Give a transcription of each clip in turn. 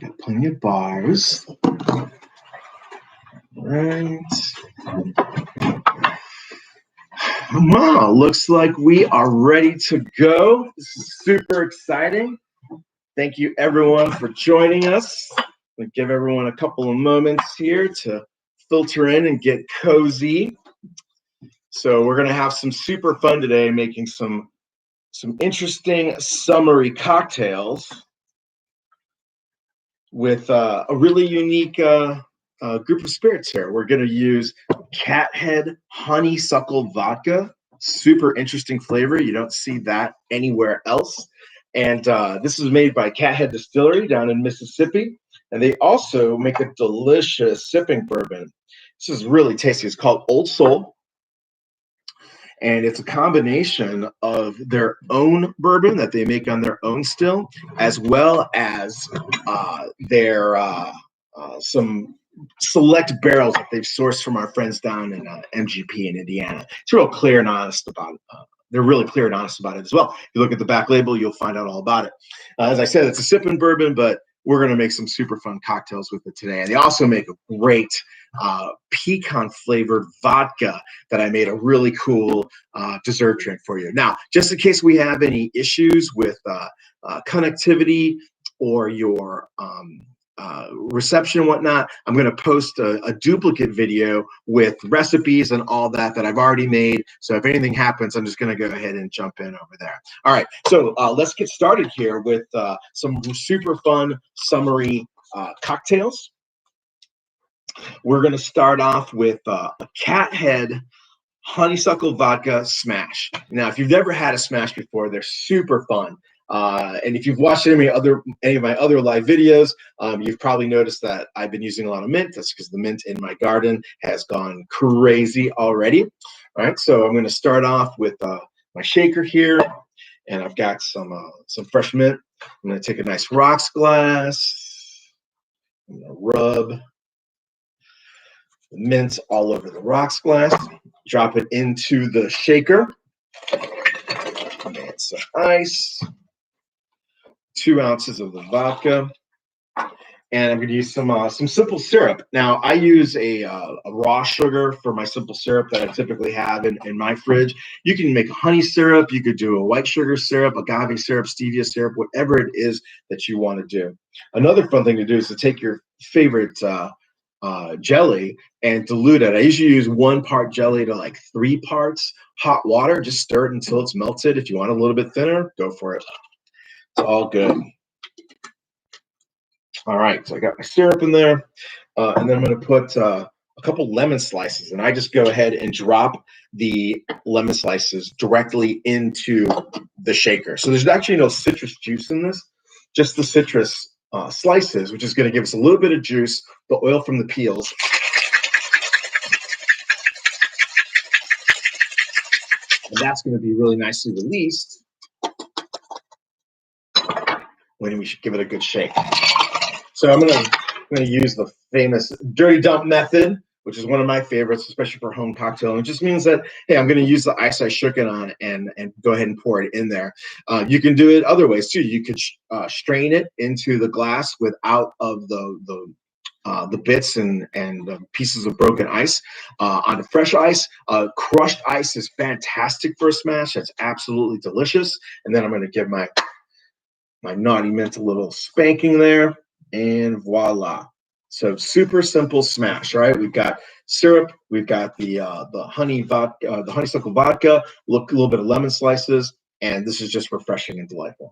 Got plenty of bars. All right. Wow, looks like we are ready to go. This is super exciting. Thank you, everyone, for joining us. We'll give everyone a couple of moments here to filter in and get cozy. So we're going to have some super fun today, making some interesting summery cocktails with a really unique group of spirits here. We're going to use Cathead honeysuckle vodka. Super interesting flavor. You don't see that anywhere else. And this is made by Cathead Distillery down in Mississippi. And they also make a delicious sipping bourbon. This is really tasty. It's called Old Soul. And it's a combination of their own bourbon that they make on their own still, as well as their some select barrels that they've sourced from our friends down in MGP in Indiana. It's real clear and honest about it. They're really clear and honest about it as well. If you look at the back label, you'll find out all about it. As I said, it's a sipping bourbon, but we're going to make some super fun cocktails with it today. And they also make a great pecan-flavored vodka that I made a really cool dessert drink for you. Now, just in case we have any issues with connectivity or your reception and whatnot, I'm going to post a duplicate video with recipes and all that I've already made. So if anything happens, I'm just going to go ahead and jump in over there. All right, so let's get started here with some super fun summery cocktails. We're going to start off with a Cathead honeysuckle vodka smash. Now, if you've never had a smash before, they're super fun. And if you've watched any of my other live videos, you've probably noticed that I've been using a lot of mint. That's because the mint in my garden has gone crazy already. All right, so I'm going to start off with my shaker here, and I've got some fresh mint. I'm going to take a nice rocks glass. I'm going to rub the mint all over the rocks glass. Drop it into the shaker. Add some ice. 2 ounces of the vodka, and I'm going to use some simple syrup. Now, I use a raw sugar for my simple syrup that I typically have in my fridge. You can make a honey syrup. You could do a white sugar syrup, agave syrup, stevia syrup, whatever it is that you want to do. Another fun thing to do is to take your favorite jelly and dilute it. I usually use 1 part jelly to like 3 parts hot water. Just stir it until it's melted. If you want it a little bit thinner, go for it. It's all good. All right, so I got my syrup in there, and then I'm going to put a couple lemon slices, and I just go ahead and drop the lemon slices directly into the shaker. So there's actually no citrus juice in this, just the citrus slices, which is going to give us a little bit of juice, the oil from the peels. And that's going to be really nicely released when we should give it a good shake. So I'm gonna use the famous dirty dump method, which is one of my favorites, especially for home cocktail. And it just means that, hey, I'm gonna use the ice I shook it on and go ahead and pour it in there. You can do it other ways too. You could strain it into the glass without of the bits and pieces of broken ice onto fresh ice. Crushed ice is fantastic for a smash. That's absolutely delicious. And then I'm gonna give my naughty mint a little spanking there, and voila. So super simple smash, right? We've got syrup, we've got the honeysuckle vodka, a little bit of lemon slices, and this is just refreshing and delightful.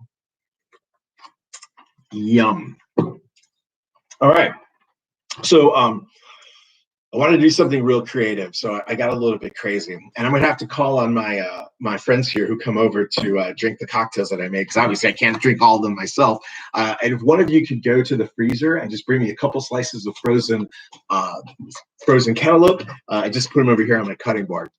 Yum. All right. So I wanted to do something real creative, so I got a little bit crazy, and I'm gonna have to call on my my friends here who come over to drink the cocktails that I make, because obviously I can't drink all of them myself. And if one of you could go to the freezer and just bring me a couple slices of frozen cantaloupe, I just put them over here on my cutting board.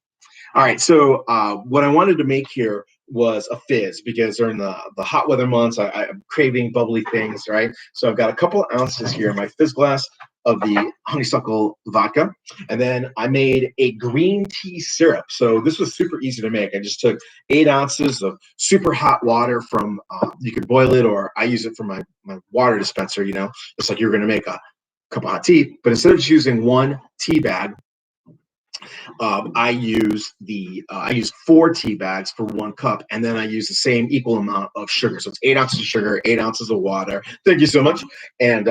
All right, so what I wanted to make here was a fizz, because during the hot weather months, I'm craving bubbly things, right? So I've got a couple of ounces here in my fizz glass of the honeysuckle vodka. And then I made a green tea syrup. So this was super easy to make. I just took 8 ounces of super hot water from, you could boil it, or I use it for my water dispenser, you know, it's like you're going to make a cup of hot tea, but instead of just using 1 tea bag, I use 4 tea bags for 1 cup, and then I use the same equal amount of sugar. So it's 8 ounces of sugar, 8 ounces of water. Thank you so much, and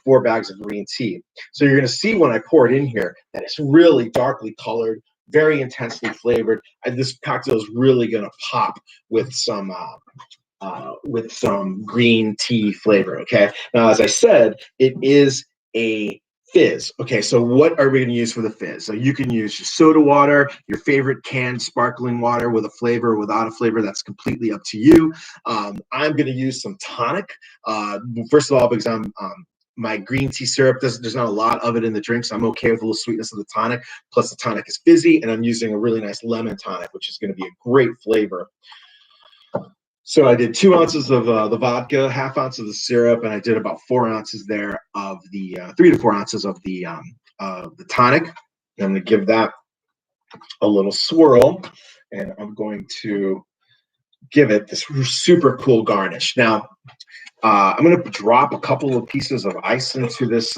4 bags of green tea. So you're going to see when I pour it in here that it's really darkly colored, very intensely flavored. And this cocktail is really going to pop with some green tea flavor. Okay. Now, as I said, it is a fizz. Okay, so what are we going to use for the fizz? So you can use your soda water, your favorite canned sparkling water with a flavor or without a flavor. That's completely up to you. I'm going to use some tonic. First of all, because my green tea syrup, there's not a lot of it in the drink, so I'm okay with a little sweetness of the tonic. Plus, the tonic is fizzy, and I'm using a really nice lemon tonic, which is going to be a great flavor. So I did 2 ounces of the vodka, ½ ounce of the syrup, and I did about 4 ounces there of the 3 to 4 ounces of the tonic. I'm going to give that a little swirl, and I'm going to give it this super cool garnish. Now, I'm going to drop a couple of pieces of ice into this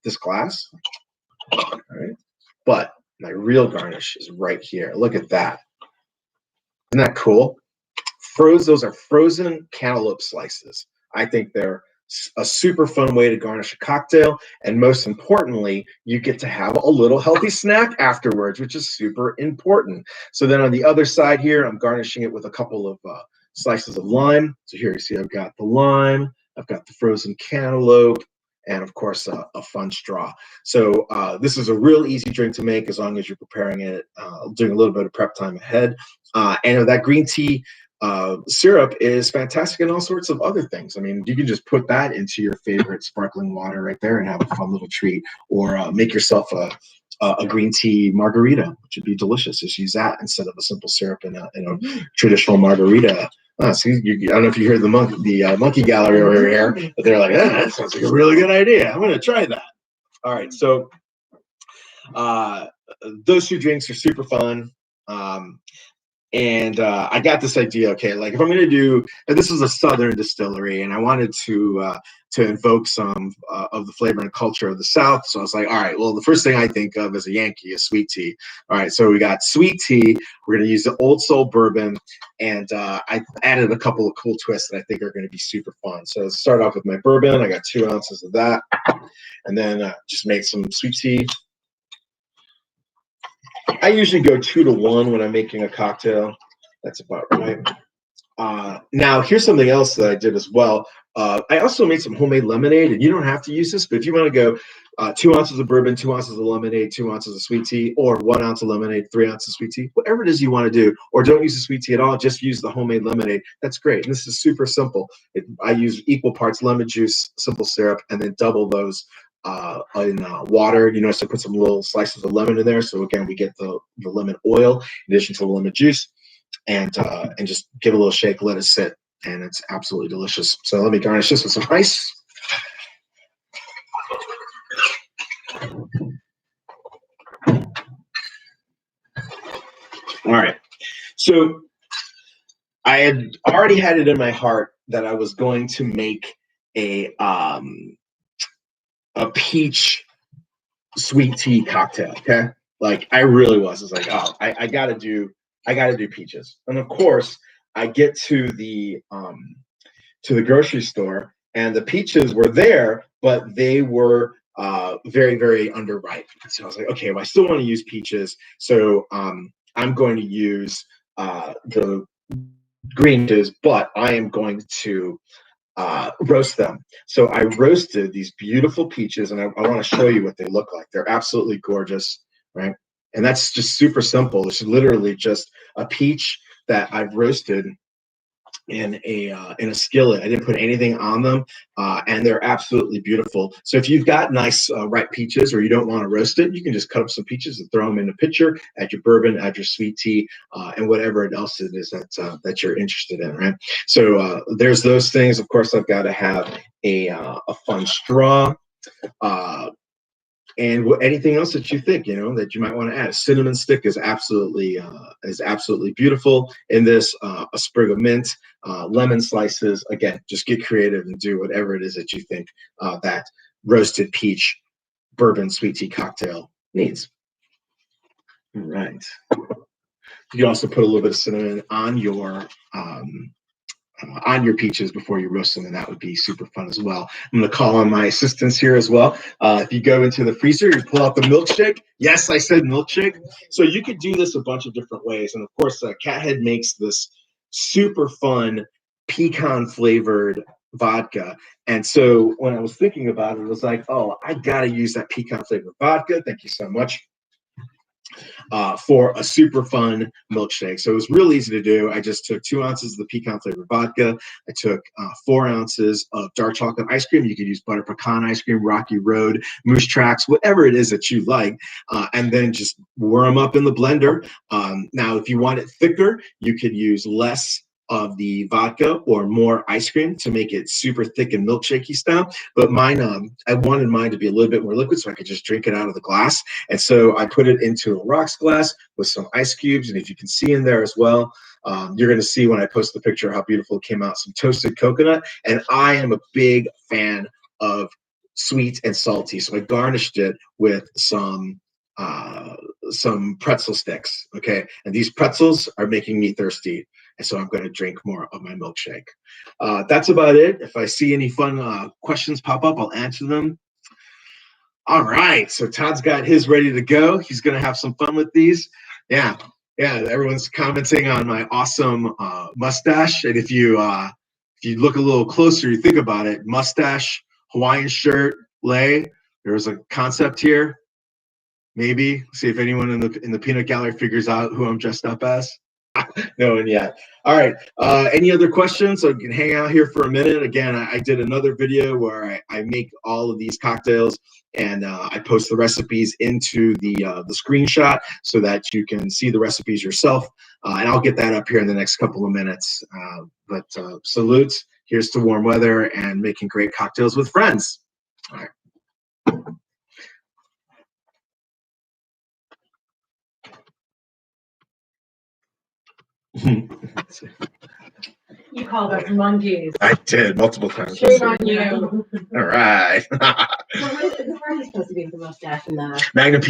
this glass. All right, but my real garnish is right here. Look at that. Isn't that cool? Those are frozen cantaloupe slices. I think they're a super fun way to garnish a cocktail, and most importantly, you get to have a little healthy snack afterwards, which is super important. So then on the other side here, I'm garnishing it with a couple of slices of lime. So here you see I've got the lime, I've got the frozen cantaloupe, and of course a fun straw. So this is a real easy drink to make as long as you're preparing it, doing a little bit of prep time ahead. And that green tea syrup is fantastic in all sorts of other things. I mean, you can just put that into your favorite sparkling water right there and have a fun little treat, or make yourself a green tea margarita, which would be delicious. Just use that instead of a simple syrup in a traditional margarita. See, I don't know if you heard the monkey gallery over here, but they're like, that sounds like a really good idea. I'm going to try that. All right, so those 2 drinks are super fun. And I got this idea, okay, like if I'm going to do, this is a Southern distillery, and I wanted to invoke some of the flavor and culture of the South. So I was like, all right, well, the first thing I think of as a Yankee is sweet tea. All right, so we got sweet tea. We're going to use the Old Soul bourbon, and I added a couple of cool twists that I think are going to be super fun. So let's start off with my bourbon. I got 2 ounces of that, and then just made some sweet tea. I usually go 2 to 1 when I'm making a cocktail. That's about right. Now, here's something else that I did as well. I also made some homemade lemonade, and you don't have to use this, but if you want to go 2 ounces of bourbon, 2 ounces of lemonade, 2 ounces of sweet tea, or 1 ounce of lemonade, 3 ounces of sweet tea, whatever it is you want to do, or don't use the sweet tea at all, just use the homemade lemonade. That's great. And this is super simple. I use equal parts lemon juice, simple syrup, and then double those in water. You notice I put some little slices of lemon in there. So again, we get the lemon oil in addition to the lemon juice, and just give it a little shake, let it sit, and it's absolutely delicious. So let me garnish this with some ice. All right. So I had already had it in my heart that I was going to make a peach sweet tea cocktail. Okay, like I really was. It's like, oh, I gotta do peaches. And of course, I get to the grocery store, and the peaches were there, but they were very, very underripe. So I was like, okay, well, I still want to use peaches, so I'm going to use the green peaches, but I am going to roast them. So I roasted these beautiful peaches, and I want to show you what they look like. They're absolutely gorgeous, right? And that's just super simple. It's literally just a peach that I've roasted in a skillet. I didn't put anything on them, and they're absolutely beautiful. So if you've got nice ripe peaches, or you don't want to roast it, you can just cut up some peaches and throw them in a pitcher, add your bourbon, add your sweet tea, and whatever else it is that you're interested in, right? So there's those things. Of course, I've got to have a fun straw. And anything else that you think, that you might want to add. A cinnamon stick is absolutely beautiful in this. A sprig of mint, lemon slices. Again, just get creative and do whatever it is that you think that roasted peach bourbon sweet tea cocktail needs. All right. You also put a little bit of cinnamon on your peaches before you roast them, and that would be super fun as well. I'm going to call on my assistants here as well. If you go into the freezer, you pull out the milkshake. Yes, I said milkshake. So you could do this a bunch of different ways. And of course, Cathead makes this super fun pecan flavored vodka. And so when I was thinking about it, it was like, oh, I got to use that pecan flavored vodka. Thank you so much. For a super fun milkshake. So it was real easy to do. I just took 2 ounces of the pecan flavored vodka. I took 4 ounces of dark chocolate ice cream. You could use butter pecan ice cream, Rocky Road, Moose Tracks, whatever it is that you like, and then just whir them up in the blender. Now, if you want it thicker, you could use less of the vodka or more ice cream to make it super thick and milkshakey style. But mine, I wanted mine to be a little bit more liquid so I could just drink it out of the glass. And so I put it into a rocks glass with some ice cubes. And if you can see in there as well, you're going to see when I post the picture how beautiful it came out, some toasted coconut. And I am a big fan of sweet and salty. So I garnished it with some pretzel sticks. Okay. And these pretzels are making me thirsty. And so I'm going to drink more of my milkshake. That's about it. If I see any fun questions pop up, I'll answer them. All right. So Todd's got his ready to go. He's going to have some fun with these. Yeah. Everyone's commenting on my awesome mustache. And if you look a little closer, you think about it, mustache, Hawaiian shirt, lei. There's a concept here. Maybe see if anyone in the peanut gallery figures out who I'm dressed up as. No one yet. All right. Any other questions? So you can hang out here for a minute. Again, I did another video where I make all of these cocktails and I post the recipes into the screenshot so that you can see the recipes yourself. And I'll get that up here in the next couple of minutes. But salutes. Here's to warm weather and making great cocktails with friends. All right. You called us monkeys. I did multiple times. Shame on you. All right. So what is the party supposed to be with the mustache and the Magnum